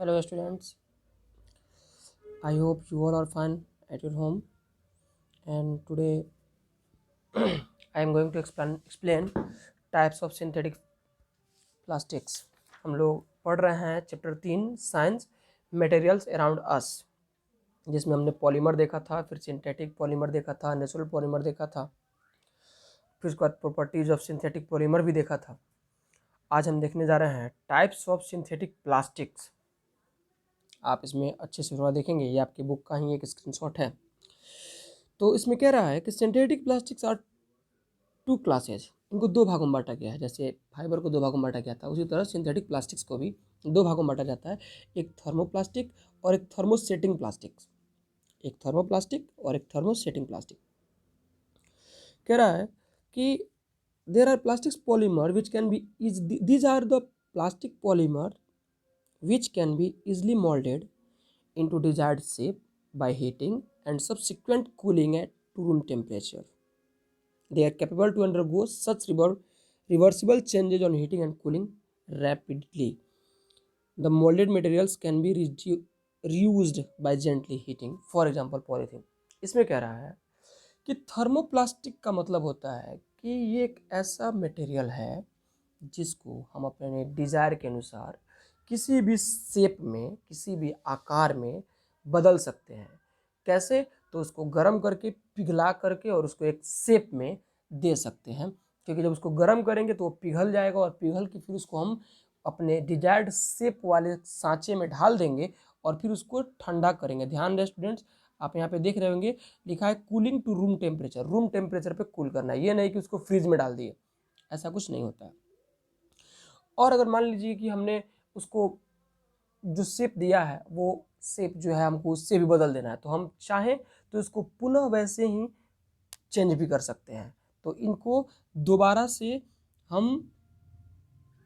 Hello students, I hope you all are fine at your home, and today I am going to explain types of synthetic plastics. हम लोग पढ़ रहे हैं chapter 3 science materials around us, जिसमें हमने polymer देखा था, फिर सिंथेटिक पॉलीमर देखा था, नेचुरल पॉलीमर देखा था, फिर उसके बाद प्रॉपर्टीज ऑफ सिंथेटिक पॉलीमर भी देखा था। आज हम देखने जा रहे हैं टाइप्स ऑफ सिंथेटिक प्लास्टिक्स। आप इसमें अच्छे से थोड़ा देखेंगे, ये आपकी बुक का ही एक स्क्रीनशॉट है। तो इसमें कह रहा है कि synthetic plastics are two classes, इनको दो भागों में बांटा गया है। जैसे फाइबर को दो भागों में बांटा गया था, उसी तरह सिंथेटिक प्लास्टिक्स को भी दो भागों में बांटा जाता है, एक थर्मोप्लास्टिक और एक थर्मोसेटिंग प्लास्टिक्स। एक थर्मोप्लास्टिक और एक थर्मोसेटिंग प्लास्टिक। कह रहा है कि there are plastics polymer which can be is these are the plastic polymer which can be easily molded into desired shape by heating and subsequent cooling at room temperature. They are capable to undergo such reversible changes on heating and cooling rapidly. The molded materials can be reused by gently heating. For example, polythene. इसमें कह रहा है कि thermoplastic का मतलब होता है कि ये एक ऐसा मटेरियल है जिसको हम अपने डिज़ायर के अनुसार किसी भी शेप में, किसी भी आकार में बदल सकते हैं। कैसे? तो उसको गर्म करके, पिघला करके और उसको एक शेप में दे सकते हैं, क्योंकि जब उसको गर्म करेंगे तो वो पिघल जाएगा और पिघल के फिर उसको हम अपने डिजायर्ड शेप वाले सांचे में ढाल देंगे और फिर उसको ठंडा करेंगे। ध्यान दें स्टूडेंट्स, आप यहाँ पे देख रहे होंगे लिखा है cooling to room temperature. Room temperature पे कूल करना है, ये नहीं कि उसको फ्रिज में डाल दिए, ऐसा कुछ नहीं होता है। और अगर मान लीजिए कि हमने उसको जो शेप दिया है वो शेप जो है हमको उससे भी बदल देना है, तो हम चाहें तो इसको पुनः वैसे ही चेंज भी कर सकते हैं। तो इनको दोबारा से हम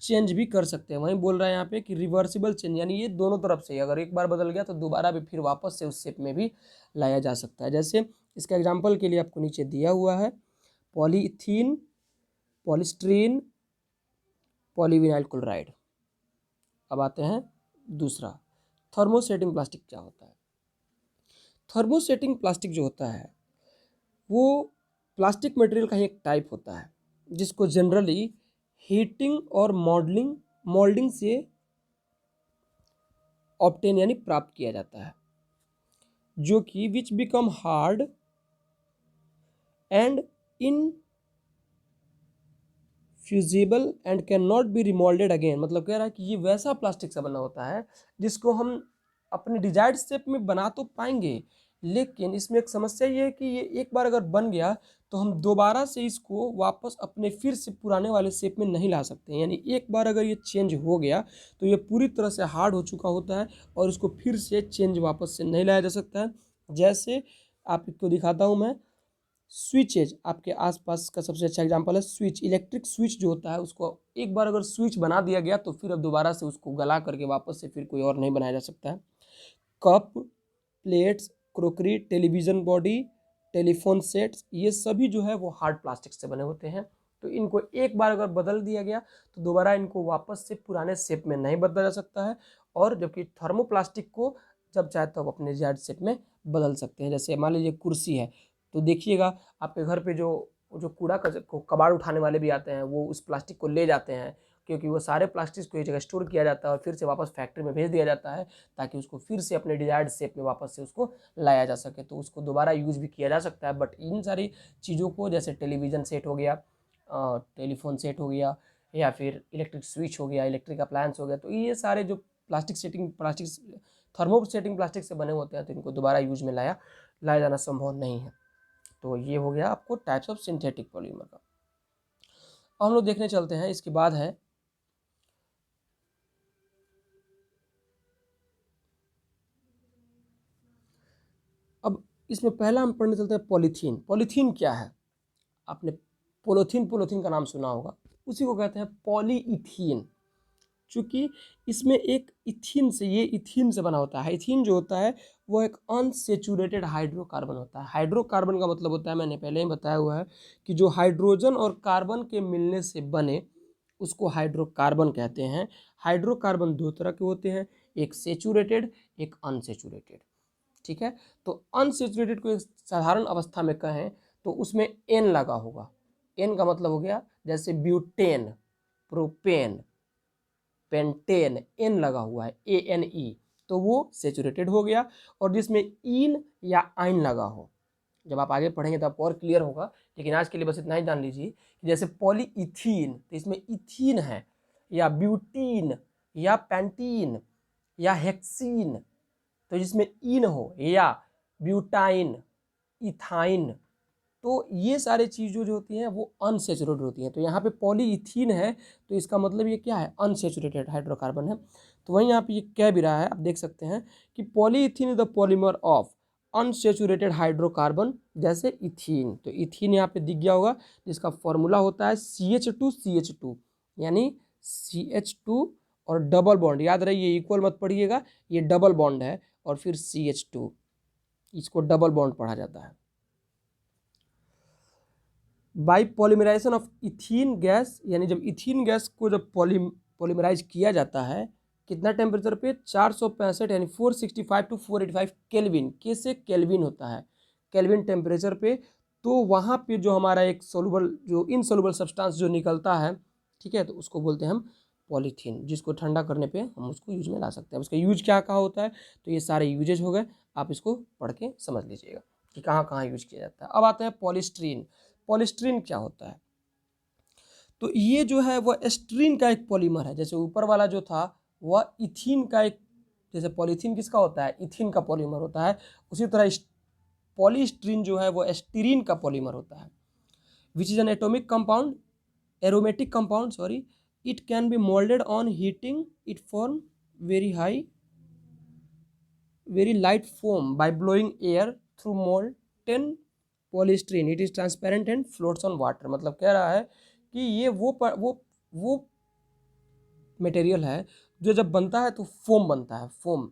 चेंज भी कर सकते हैं। वहीं बोल रहा है यहाँ पे कि रिवर्सिबल चेंज, यानी ये दोनों तरफ से, अगर एक बार बदल गया तो दोबारा भी फिर वापस से उस शेप में भी लाया जा सकता है। जैसे इसका एग्जाम्पल के लिए आपको नीचे दिया हुआ है पॉलीथीन, पॉलीस्ट्रीन, पॉलीविनाइल क्लोराइड। अब आते हैं दूसरा, थर्मोसेटिंग प्लास्टिक क्या होता है। थर्मोसेटिंग प्लास्टिक जो होता है वो प्लास्टिक मटेरियल का ही एक टाइप होता है, जिसको जनरली हीटिंग और मोल्डिंग से ऑब्टेन यानी प्राप्त किया जाता है, जो कि विच become hard and infusible and can not be remoulded again. मतलब कह रहा है कि ये वैसा प्लास्टिक से बना होता है जिसको हम अपने डिजायर्ड शेप में बना तो पाएंगे, लेकिन इसमें एक समस्या ये है कि ये एक बार अगर बन गया तो हम दोबारा से इसको वापस अपने फिर से पुराने वाले शेप में नहीं ला सकते हैं। यानी एक बार अगर ये चेंज हो गया तो ये पूरी तरह से हार्ड हो चुका होता है और इसको फिर से चेंज वापस से नहीं लाया जा सकता है। जैसे आपको दिखाता हूँ मैं, स्विचेज आपके आसपास का सबसे अच्छा एग्जांपल है स्विच। इलेक्ट्रिक स्विच जो होता है उसको एक बार अगर स्विच बना दिया गया तो फिर अब दोबारा से उसको गला करके वापस से फिर कोई और नहीं बनाया जा सकता है। Cup, plates, crockery, television body, telephone sets, ये सभी जो है वो हार्ड प्लास्टिक से बने होते हैं। तो इनको एक बार अगर बदल दिया गया तो दोबारा इनको वापस से पुराने शेप में नहीं बदला जा सकता है। और जबकि थर्मोप्लास्टिक को जब चाहे तब अपने डिजायर्ड शेप में बदल सकते हैं। जैसे मान लीजिए कुर्सी है, तो देखिएगा आपके घर पे जो कूड़ा कबाड़ उठाने वाले भी आते हैं वो उस प्लास्टिक को ले जाते हैं, क्योंकि वो सारे प्लास्टिक को एक जगह स्टोर किया जाता है और फिर से वापस फैक्ट्री में भेज दिया जाता है, ताकि उसको फिर से अपने डिजायर्ड शेप में वापस से उसको लाया जा सके। तो उसको दोबारा यूज़ भी किया जा सकता है। बट इन सारी चीज़ों को, जैसे टेलीविज़न सेट हो गया, टेलीफोन सेट हो गया, या फिर इलेक्ट्रिक स्विच हो गया, इलेक्ट्रिक अप्लायंस हो गया, तो ये सारे जो प्लास्टिक थर्मोसेटिंग प्लास्टिक से बने होते हैं, तो इनको दोबारा यूज में लाया जाना संभव नहीं है। तो ये हो गया आपको टाइप्स ऑफ सिंथेटिक पॉलीमर का। अब हम लोग देखने चलते हैं, इसके बाद है अब इसमें पहला हम पढ़ने चलते हैं पॉलीथीन। पॉलीथीन क्या है? आपने पोलोथीन का नाम सुना होगा, उसी को कहते हैं पॉलीइथीन। चूंकि इसमें एक इथीन से, ये इथीन से बना होता है। इथीन जो होता है वो एक अनसेचुरेटेड हाइड्रोकार्बन होता है। हाइड्रोकार्बन का मतलब होता है, मैंने पहले ही बताया हुआ है, कि जो हाइड्रोजन और कार्बन के मिलने से बने उसको हाइड्रोकार्बन कहते हैं। हाइड्रोकार्बन दो तरह के होते हैं, एक सेचुरेटेड, एक अनसेचुरेटेड। ठीक है, तो अनसेचुरेटेड को एक साधारण अवस्था में कहें तो उसमें एन लगा होगा। एन का मतलब हो गया जैसे ब्यूटेन, प्रोपेन, पेंटेन, एन लगा हुआ है, ANE, तो वो सेचुरेटेड हो गया। और जिसमें इन या आइन लगा हो, जब आप आगे पढ़ेंगे तो आपको और क्लियर होगा, लेकिन आज के लिए बस इतना ही जान लीजिए कि जैसे पॉलीइथीन, तो इसमें इथीन है, या ब्यूटीन, या पेंटीन, या हेक्सीन, तो जिसमें इन हो, या ब्यूटाइन, इथाइन, तो ये सारे चीज़ें जो होती हैं वो अनसेचुरेटेड होती हैं। तो यहाँ पे पॉलीइथीन है तो इसका मतलब ये क्या है, अनसेचुरेटेड हाइड्रोकार्बन है। तो वहीं यहाँ पे ये कह भी रहा है, आप देख सकते हैं कि polyethene is the polymer of unsaturated hydrocarbon, जैसे इथीन। तो इथीन यहाँ पे दिख गया होगा, जिसका फॉर्मूला होता है CH2CH2, यानी CH2 और डबल बॉन्ड, याद रहे ये इक्वल मत पढ़िएगा, ये डबल बॉन्ड है, और फिर CH2, इसको डबल बॉन्ड पढ़ा जाता है। By polymerization of ethene gas, यानी जब इथीन गैस को जब पॉलीमराइज किया जाता है, कितना टेम्परेचर पे, 465 यानी 465 टू 485 केल्विन, के से केल्विन होता है, केल्विन टेम्परेचर पे। तो वहाँ पे जो हमारा एक सोलुबल, जो इनसोलुबल सब्सटेंस जो निकलता है, ठीक है, तो उसको बोलते हैं हम पॉलीथीन, जिसको ठंडा करने पे हम उसको यूज में ला सकते हैं। उसका यूज क्या कहाँ होता है, तो ये सारे यूजेज हो गए, आप इसको पढ़ के समझ लीजिएगा कि कहाँ कहाँ यूज किया जाता है। अब आते हैं पॉलीस्ट्रीन। पॉलीस्ट्रीन क्या होता है, तो ये जो है वह एस्ट्रीन का एक पॉलीमर है। जैसे ऊपर वाला जो था वह इथीन का एक, जैसे पॉलीथीन किसका होता है, इथीन का पॉलीमर होता है, उसी तरह पॉलीस्ट्रीन जो है वो एस्टीरीन का पॉलीमर होता है। Which is an atomic compound, aromatic compound sorry, it can be moulded on heating it form very high very light foam by blowing air through molten polystyrene, it is transparent and floats on water। मतलब कह रहा है कि ये वो material है जो जब बनता है तो फोम बनता है, फोम,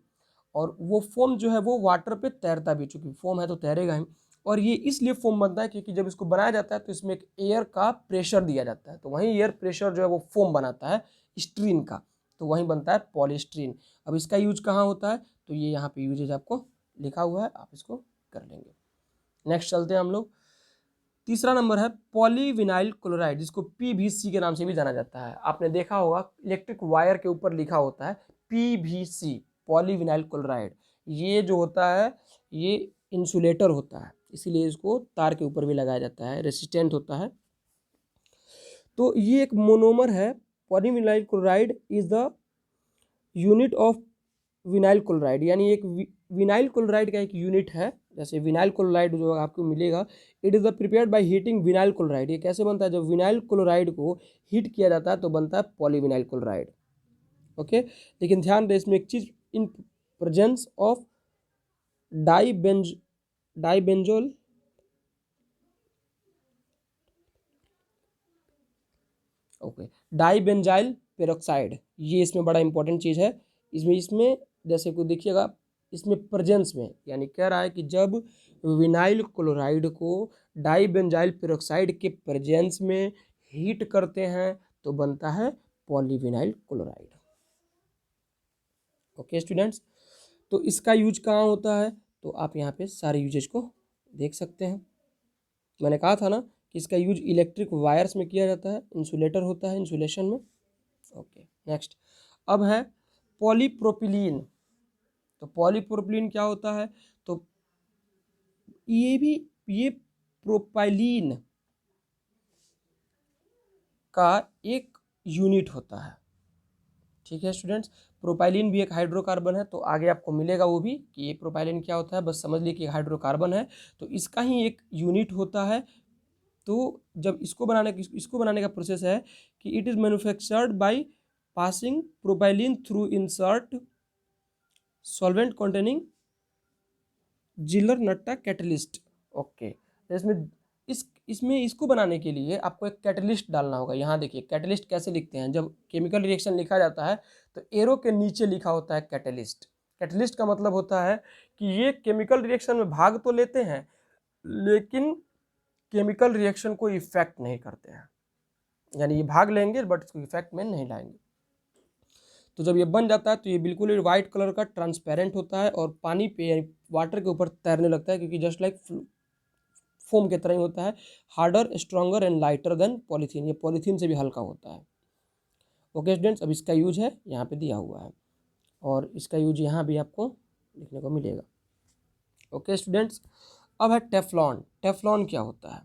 और वो फोम जो है वो वाटर पे तैरता भी, चूंकि फोम है तो तैरेगा ही। और ये इसलिए फोम बनता है क्योंकि जब इसको बनाया जाता है तो इसमें एक एयर का प्रेशर दिया जाता है, तो वहीं एयर प्रेशर जो है वो फोम बनाता है स्ट्रीन का, तो वहीं बनता है पॉलीस्ट्रीन। अब इसका यूज कहाँ होता है, तो ये यहाँ पे यूजेज आपको लिखा हुआ है, आप इसको कर लेंगे। नेक्स्ट चलते हैं हम लोग, तीसरा नंबर है पॉलीविनाइल क्लोराइड, जिसको PVC के नाम से भी जाना जाता है। आपने देखा होगा इलेक्ट्रिक वायर के ऊपर लिखा होता है PVC, पॉलीविनाइल क्लोराइड। ये जो होता है ये इंसुलेटर होता है, इसीलिए इसको तार के ऊपर भी लगाया जाता है, रेसिस्टेंट होता है। तो ये एक मोनोमर है। Polyvinyl chloride is the unit of vinyl chloride, यानी एक विनाइल क्लोराइड का एक यूनिट है। जैसे विनाइल क्लोराइड जो आपको मिलेगा, it is the prepared by heating vinyl chloride. ये कैसे बनता है, जब विनाइल क्लोराइड को हीट किया जाता है तो बनता है पॉलीविनाइल क्लोराइड। ओके, लेकिन ध्यान दें इसमें एक चीज, इन प्रेजेंस ऑफ डाइबेंजोल डाइबेंजाइल पेरोक्साइड, ये इसमें बड़ा इंपॉर्टेंट चीज़ है। इसमें जैसे को देखिएगा, इसमें प्रेजेंस में, यानी कह रहा है कि जब विनाइल क्लोराइड को डाइबेंजाइल पेरोक्साइड के प्रेजेंस में हीट करते हैं तो बनता है पॉलीविनाइल क्लोराइड। ओके स्टूडेंट्स, तो इसका यूज कहाँ होता है, तो आप यहाँ पे सारे यूजेज को देख सकते हैं। मैंने कहा था ना कि इसका यूज इलेक्ट्रिक वायर्स में किया जाता है, इंसुलेटर होता है, इंसुलेशन में। ओके नेक्स्ट, अब है पॉलीप्रोपिलीन। तो पॉलीप्रोपिलीन क्या होता है, तो ये प्रोपाइलीन का एक यूनिट होता है। ठीक है स्टूडेंट्स, प्रोपाइलीन भी एक हाइड्रोकार्बन है, तो आगे आपको मिलेगा वो भी कि ये प्रोपाइलीन क्या होता है, बस समझ लीजिए कि हाइड्रोकार्बन है, तो इसका ही एक यूनिट होता है। तो जब इसको बनाने का प्रोसेस है कि it is manufactured by passing propylene through insert solvent containing Jailer Natta catalyst. Okay, इसमें इसको बनाने के लिए आपको एक कैटलिस्ट डालना होगा। यहाँ देखिए कैटलिस्ट कैसे लिखते हैं, जब केमिकल रिएक्शन लिखा जाता है तो एरो के नीचे लिखा होता है कैटलिस्ट। कैटलिस्ट का मतलब होता है कि ये केमिकल रिएक्शन में भाग तो लेते हैं लेकिन केमिकल रिएक्शन को इफेक्ट नहीं करते हैं। यानी ये भाग लेंगे बट इसको इफेक्ट में नहीं लाएंगे। तो जब ये बन जाता है तो ये बिल्कुल ही वाइट कलर का ट्रांसपेरेंट होता है और पानी पे यानी वाटर के ऊपर तैरने लगता है, क्योंकि जस्ट लाइक फोम के तरह ही होता है। Harder, stronger and lighter than polythene, ये पॉलीथीन से भी हल्का होता है। ओके स्टूडेंट्स, अब इसका यूज है यहाँ पे दिया हुआ है और इसका यूज यहाँ भी आपको लिखने को मिलेगा। ओके स्टूडेंट्स, अब है टेफ्लॉन। टेफ्लॉन क्या होता है,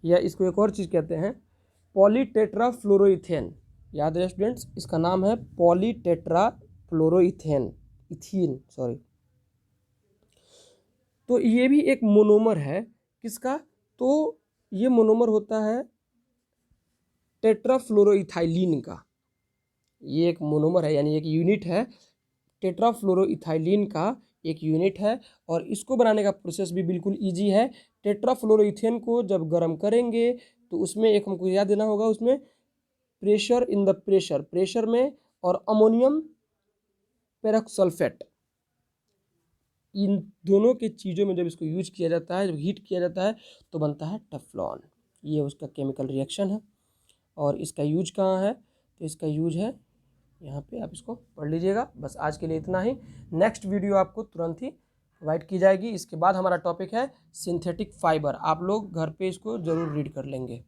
या इसको एक और चीज़ कहते हैं पॉलीटेट्राफ्लोरोइथेन। याद है स्टूडेंट्स, इसका नाम है पॉलीटेट्राफ्लोरोइथेन, इथीन सॉरी। तो ये भी एक मोनोमर है, किसका, तो ये मोनोमर होता है टेट्राफ्लोरोइथाइलिन का। ये एक मोनोमर है यानी एक यूनिट है, टेट्राफ्लोरोइथाइलिन का एक यूनिट है और इसको बनाने का प्रोसेस भी बिल्कुल इजी है। टेट्राफ्लोरोइथेन को जब गर्म करेंगे तो उसमें एक हमको याद देना होगा, उसमें प्रेशर इन द प्रेशर में और अमोनियम पेरोक्सल्फेट, इन दोनों के चीज़ों में जब इसको यूज किया जाता है, जब हीट किया जाता है तो बनता है टेफ्लॉन। ये उसका केमिकल रिएक्शन है और इसका यूज कहाँ है, तो इसका यूज है यहाँ पे, आप इसको पढ़ लीजिएगा। बस आज के लिए इतना ही। नेक्स्ट वीडियो आपको तुरंत ही प्रोवाइड की जाएगी। इसके बाद हमारा टॉपिक है सिंथेटिक फाइबर। आप लोग घर पे इसको ज़रूर रीड कर लेंगे।